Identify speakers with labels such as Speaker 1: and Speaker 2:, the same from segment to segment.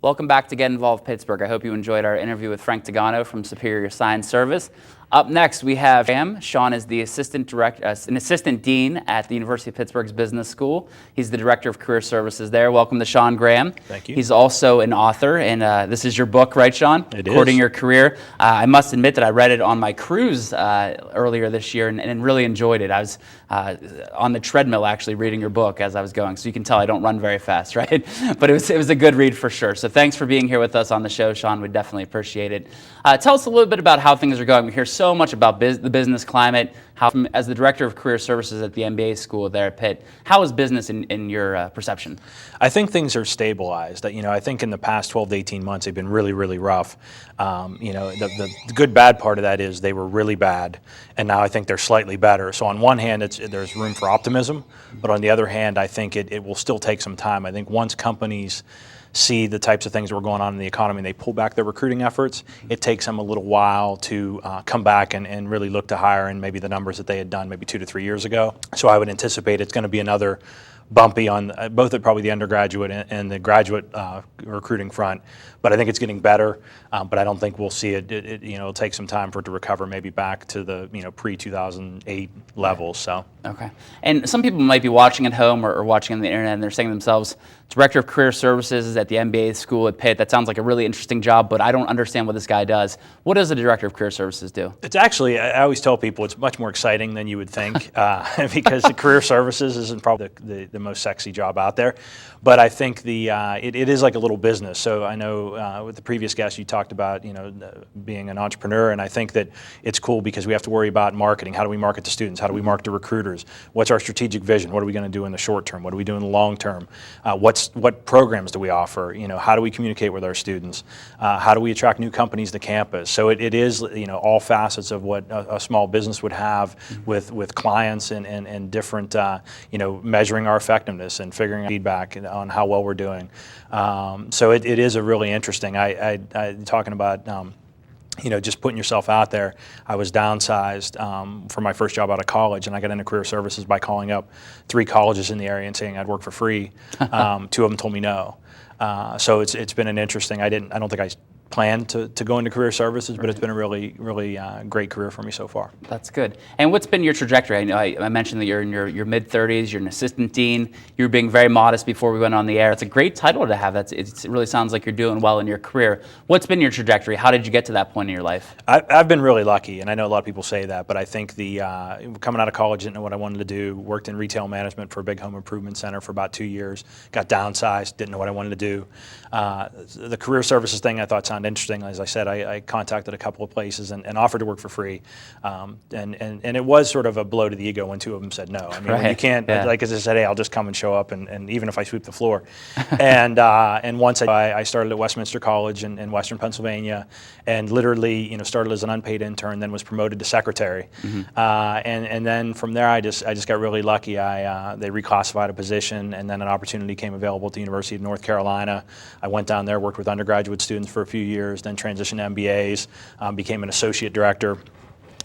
Speaker 1: Welcome back to Get Involved Pittsburgh. I hope you enjoyed our interview with Frank Tagano from Superior Science Service. Up next, we have Shawn. Shawn is the an assistant dean at the University of Pittsburgh's Business School. He's the director of career services there. Welcome to Shawn Graham.
Speaker 2: Thank you.
Speaker 1: He's also an author, and this is your book, right, Shawn?
Speaker 2: It is.
Speaker 1: Courting Your Career. I must admit that I read it on my cruise earlier this year and really enjoyed it. I was on the treadmill actually reading your book as I was going, so you can tell I don't run very fast, right? But it was a good read for sure. So thanks for being here with us on the show, Shawn. We definitely appreciate it. Tell us a little bit about how things are going. We hear so much about the business climate. As the director of career services at the MBA school there at Pitt, how is business in your perception?
Speaker 2: I think things are stabilized. I think in the past 12 to 18 months they've been really, really rough. The good bad part of that is they were really bad, and now I think they're slightly better. So on one hand, there's room for optimism, but on the other hand, I think it will still take some time. I think once companies see the types of things that were going on in the economy and they pull back their recruiting efforts, it takes them a little while to come back and really look to hire in maybe the numbers that they had done maybe 2 to 3 years ago. So I would anticipate it's going to be another bumpy on both at probably the undergraduate and the graduate recruiting front, but I think it's getting better. But I don't think we'll see it. It'll take some time for it to recover, maybe back to the pre-2008 levels. So
Speaker 1: okay. And some people might be watching at home or watching on the internet, and they're saying to themselves, Director of Career Services at the MBA school at Pitt. That sounds like a really interesting job, but I don't understand what this guy does. What does the Director of Career Services do?
Speaker 2: It's actually, I always tell people, it's much more exciting than you would think because the career services isn't probably the most sexy job out there. But I think it is like a little business. So I know with the previous guest you talked about being an entrepreneur, and I think that it's cool because we have to worry about marketing. How do we market to students? How do we market to recruiters? What's our strategic vision? What are we going to do in the short term? What do we do in the long term? What programs do we offer? How do we communicate with our students? How do we attract new companies to campus? So it is all facets of what a small business would have with clients and different measuring our effectiveness and figuring out feedback on how well we're doing. So it is a really interesting. I talking about just putting yourself out there. I was downsized for my first job out of college, and I got into career services by calling up 3 colleges in the area and saying I'd work for free. 2 of them told me no. So it's been an interesting. I don't think I planned to go into career services, but it's been a really, really great career for me so far.
Speaker 1: That's good. And what's been your trajectory? I know I mentioned that you're in your mid-30s, you're an assistant dean, you're being very modest before we went on the air. It's a great title to have. It really sounds like you're doing well in your career. What's been your trajectory? How did you get to that point in your life?
Speaker 2: I've been really lucky, and I know a lot of people say that, but I think coming out of college, didn't know what I wanted to do, worked in retail management for a big home improvement center for about 2 years, got downsized, didn't know what I wanted to do. The career services thing I thought sounded interesting. As I said, I contacted a couple of places and offered to work for free, and it was sort of a blow to the ego when 2 of them said no. I mean,
Speaker 1: right.
Speaker 2: You can't, like as I said, hey, I'll just come and show up, and even if I sweep the floor. And once I started at Westminster College in Western Pennsylvania, and literally started as an unpaid intern, then was promoted to secretary, and then from there I just got really lucky. They reclassified a position, and then an opportunity came available at the University of North Carolina. I went down there, worked with undergraduate students for a few years, then transitioned to MBAs, became an associate director.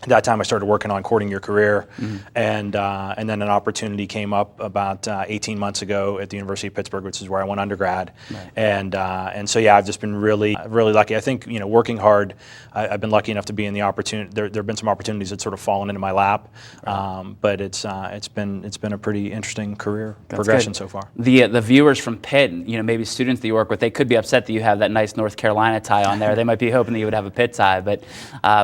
Speaker 2: At that time, I started working on Courting Your Career, and then an opportunity came up about 18 months ago at the University of Pittsburgh, which is where I went undergrad. Right. And so yeah, I've just been really, really lucky. I think working hard, I've been lucky enough to be in the opportunity. There have been some opportunities that sort of fallen into my lap, right. But it's been a pretty interesting career progression so far.
Speaker 1: The viewers from Pitt, maybe students that you work with, they could be upset that you have that nice North Carolina tie on there. They might be hoping that you would have a Pitt tie, but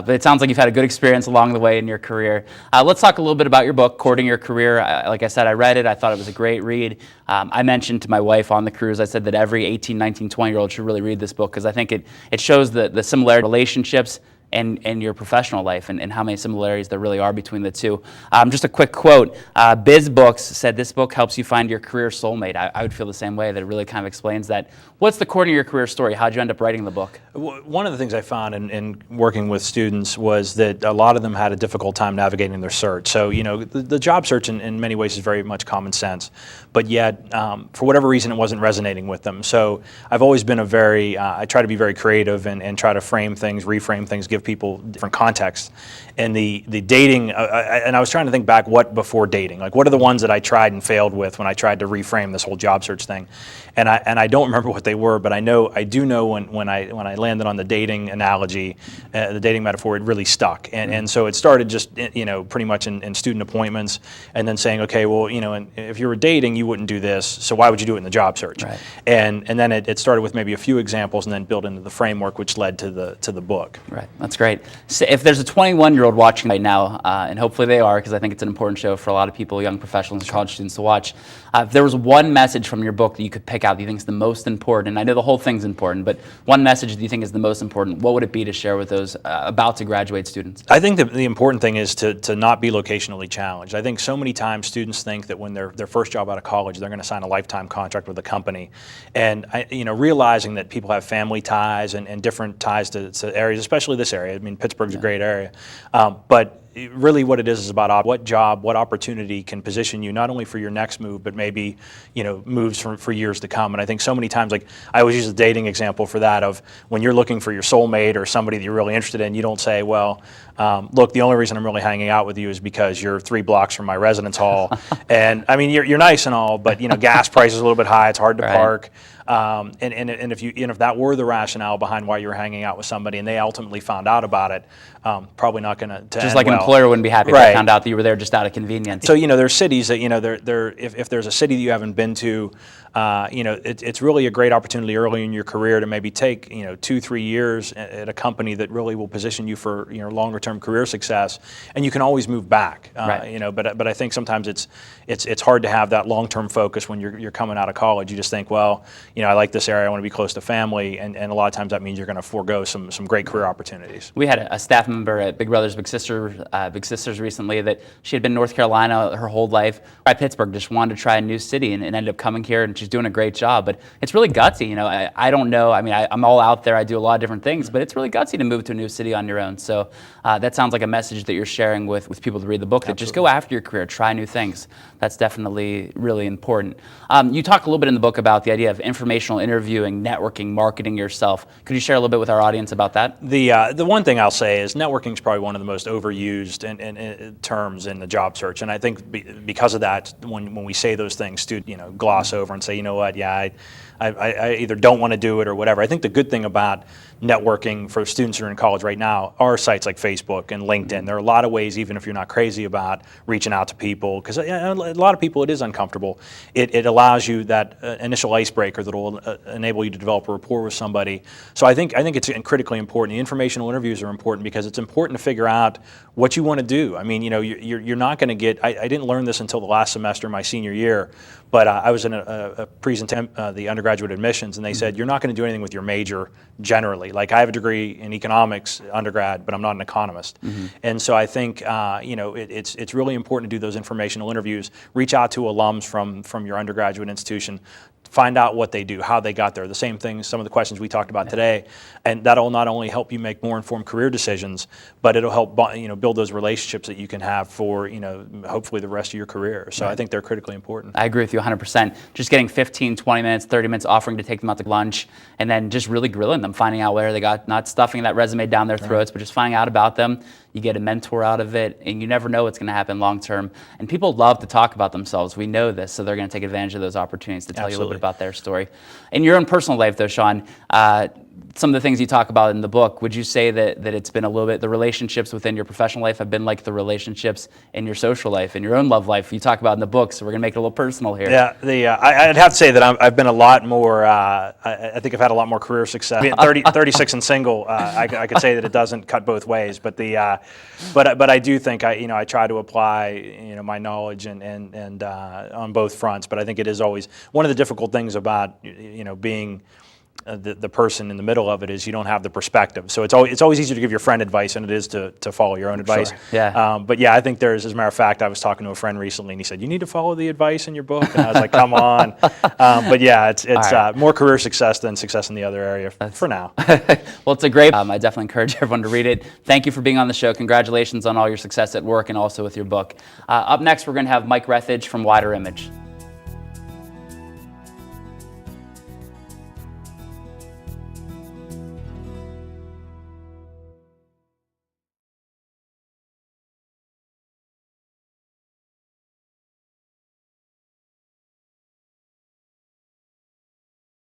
Speaker 1: it sounds like you've had a good experience along the way in your career. Let's talk a little bit about your book, Courting Your Career. Like I said, I read it. I thought it was a great read. I mentioned to my wife on the cruise, I said that every 18, 19, 20-year-old should really read this book because I think it shows the similarity relationships and your professional life and how many similarities there really are between the two. Just a quick quote, Biz Books said this book helps you find your career soulmate. I would feel the same way, that it really kind of explains that. What's the Courting Your Career story? How'd you end up writing the book?
Speaker 2: One of the things I found in working with students was that a lot of them had a difficult time navigating their search. So, the job search in many ways is very much common sense, but yet, for whatever reason, it wasn't resonating with them. So I've always been I try to be very creative and try to frame things, reframe things, give give people different contexts. And the dating, and I was trying to think back what before dating, like what are the ones that I tried and failed with when I tried to reframe this whole job search thing, and I don't remember what they were, but I do know when I landed on the dating analogy, the dating metaphor, it really stuck, and so it started just pretty much in student appointments, and then saying, okay, well, and if you were dating, you wouldn't do this, so why would you do it in the job search?
Speaker 1: Right.
Speaker 2: And then it started with maybe a few examples, and then built into the framework, which led to the book.
Speaker 1: Right, that's great. So if there's a 21-year-old watching right now, and hopefully they are, because I think it's an important show for a lot of people, young professionals and college students to watch, if there was one message from your book that you could pick out that you think is the most important, and I know the whole thing's important, but one message that you think is the most important, what would it be to share with those about to graduate students?
Speaker 2: I think the important thing is to not be locationally challenged. I think so many times students think that when their first job out of college, they're going to sign a lifetime contract with a company, and realizing that people have family ties and different ties to areas, especially this area. I mean, Pittsburgh's a great area, but really what it is about what job, what opportunity can position you not only for your next move, but maybe moves for years to come. And I think so many times, like I always use the dating example for that, of when you're looking for your soulmate or somebody that you're really interested in, you don't say, well, look, the only reason I'm really hanging out with you is because you're 3 blocks from my residence hall. And I mean, you're nice and all, but gas price is a little bit high, it's hard to park. And if that were the rationale behind why you were hanging out with somebody and they ultimately found out about it, probably not going to
Speaker 1: just like an employer wouldn't be happy if they found out that you were there just out of convenience.
Speaker 2: So there's cities that if there's a city that you haven't been to, it's really a great opportunity early in your career to maybe take 2-3 years at a company that really will position you for longer term career success, and you can always move back.
Speaker 1: Right.
Speaker 2: But I think sometimes it's hard to have that long term focus when you're coming out of college. You just think, well, I like this area, I want to be close to family, and a lot of times that means you're going to forego some great career opportunities.
Speaker 1: We had a staff member at Big Brothers Big Sisters recently that she had been in North Carolina her whole life. At Pittsburgh, just wanted to try a new city and ended up coming here, and she's doing a great job. But it's really gutsy. I don't know. I mean, I'm all out there. I do a lot of different things, but it's really gutsy to move to a new city on your own. So that sounds like a message that you're sharing with people to read the book. That just go after your career, try new things. That's definitely really important. You talk a little bit in the book about the idea of informational interviewing, networking, marketing yourself. Could you share a little bit with our audience about that?
Speaker 2: The one thing I'll say is networking is probably one of the most overused terms in the job search, and I think because of that, when we say those things, students gloss over and say, you know what, yeah, I either don't want to do it or whatever. I think the good thing about networking for students who are in college right now are sites like Facebook and LinkedIn. There are a lot of ways, even if you're not crazy about reaching out to people, because a lot of people it is uncomfortable. It allows you that initial icebreaker that will enable you to develop a rapport with somebody. So I think it's critically important. The informational interviews are important because it's important to figure out what you want to do. I mean, you're not going to get. I didn't learn this until the last semester of my senior year, but I was in a presentation, the undergraduate admissions, and they said you're not going to do anything with your major generally. Like I have a degree in economics undergrad, but I'm not an economist. And so I think it's really important to do those informational interviews. Reach out to alums from your undergraduate institution. Find out what they do, how they got there. The same things, some of the questions we talked about today, and that'll not only help you make more informed career decisions, but it'll help build those relationships that you can have for hopefully the rest of your career. So I think they're critically important.
Speaker 1: I agree with you 100%. Just getting 15, 20 minutes, 30 minutes, offering to take them out to lunch, and then just really grilling them, finding out where they got, not stuffing that resume down their throats, but just finding out about them. You get a mentor out of it, and you never know what's going to happen long term. And people love to talk about themselves. We know this, so they're going to take advantage of those opportunities to tell you a little bit about their story. In your own personal life, though, Shawn, some of the things you talk about in the book, would you say that it's been a little bit, the relationships within your professional life have been like the relationships in your social life, in your own love life? You talk about in the book, so we're going to make it a little personal here.
Speaker 2: Yeah, I'd have to say that I've been a lot more, I think I've had a lot more career success. Being 36 and single, I could say that it doesn't cut both ways, but but I do think I try to apply my knowledge and on both fronts. But I think it is always one of the difficult things about being the person in the middle of it is you don't have the perspective. So it's always easier to give your friend advice than it is to follow your own advice.
Speaker 1: Sure. Yeah.
Speaker 2: But yeah, I think as a matter of fact, I was talking to a friend recently and he said, you need to follow the advice in your book. And I was like, come on. But yeah, it's right. More career success than success in the other area for now.
Speaker 1: Well, it's a great, I definitely encourage everyone to read it. Thank you for being on the show. Congratulations on all your success at work and also with your book. Up next, we're going to have Mike Rethage from Wider Image.